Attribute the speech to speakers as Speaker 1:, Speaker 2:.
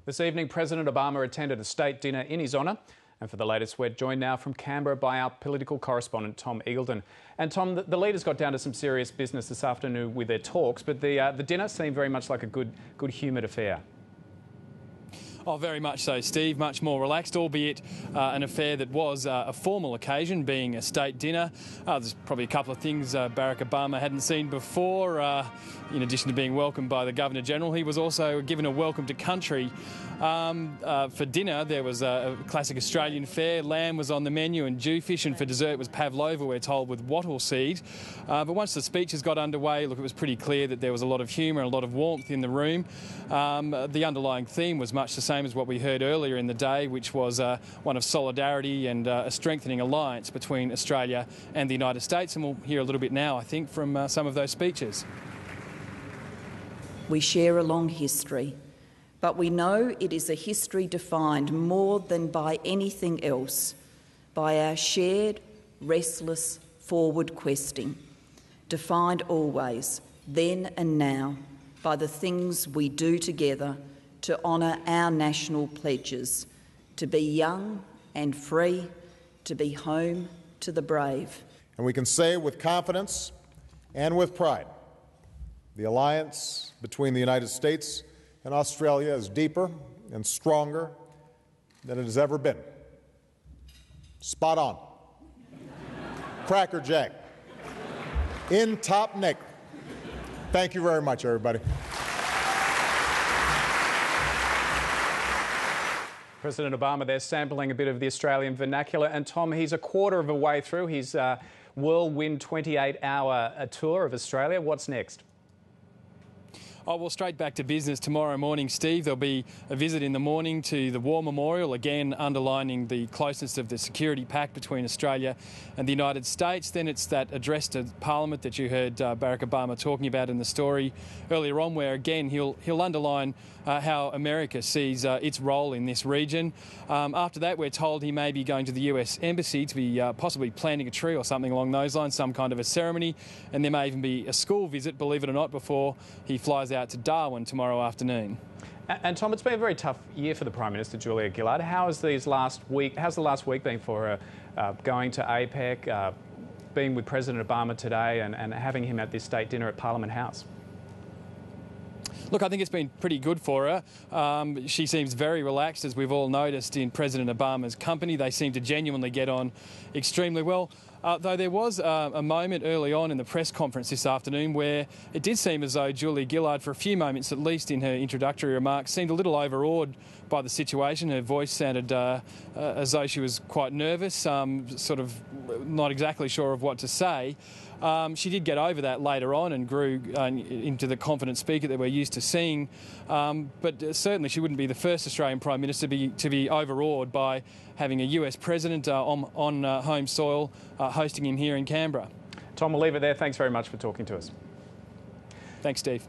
Speaker 1: This evening, President Obama attended a state dinner in his honour. And for the latest, we're joined now from Canberra by our political correspondent, Tom Iggulden. And Tom, the leaders got down to some serious business this afternoon with their talks, but the dinner seemed very much like a good-humoured affair.
Speaker 2: Oh, very much so, Steve. Much more relaxed, albeit an affair that was a formal occasion, being a state dinner. There's probably a couple of things Barack Obama hadn't seen before. In addition to being welcomed by the Governor-General, he was also given a welcome to country. For dinner, there was a classic Australian fare. Lamb was on the menu and jewfish, and for dessert was pavlova, we're told, with wattle seed. But once the speeches got underway, look, it was pretty clear that there was a lot of humour and a lot of warmth in the room. The underlying theme was much the same as what we heard earlier in the day, which was one of solidarity and a strengthening alliance between Australia and the United States. And we'll hear a little bit now, I think, from some of those speeches.
Speaker 3: We share a long history, but we know it is a history defined more than by anything else by our shared, restless, forward questing, defined always, then and now, by the things we do together to honour our national pledges, to be young and free, to be home to the brave.
Speaker 4: And we can say with confidence and with pride, the alliance between the United States and Australia is deeper and stronger than it has ever been. Spot on. Cracker Jack. In top nick. Thank you very much, everybody.
Speaker 1: President Obama there sampling a bit of the Australian vernacular. And Tom, he's a quarter of a way through his whirlwind 28-hour tour of Australia. What's next?
Speaker 2: Oh, well, straight back to business tomorrow morning, Steve. There'll be a visit in the morning to the War Memorial, again underlining the closeness of the security pact between Australia and the United States. Then it's that address to Parliament that you heard Barack Obama talking about in the story earlier on, where again he'll underline how America sees its role in this region. After that, we're told he may be going to the US Embassy to be possibly planting a tree or something along those lines, some kind of a ceremony, and there may even be a school visit, believe it or not, before he flies out to Darwin tomorrow afternoon.
Speaker 1: And Tom, it's been a very tough year for the Prime Minister, Julia Gillard. How's the last week been for her, going to APEC, being with President Obama today and having him at this state dinner at Parliament House?
Speaker 2: Look, I think it's been pretty good for her. She seems very relaxed, as we've all noticed in President Obama's company. They seem to genuinely get on extremely well. Though there was a moment early on in the press conference this afternoon where it did seem as though Julia Gillard, for a few moments at least in her introductory remarks, seemed a little overawed by the situation. Her voice sounded as though she was quite nervous, sort of not exactly sure of what to say. She did get over that later on and grew into the confident speaker that we're used to seeing. But certainly she wouldn't be the first Australian Prime Minister to be overawed by having a US President on home soil hosting him here in Canberra.
Speaker 1: Tom, we'll leave it there. Thanks very much for talking to us.
Speaker 2: Thanks, Steve.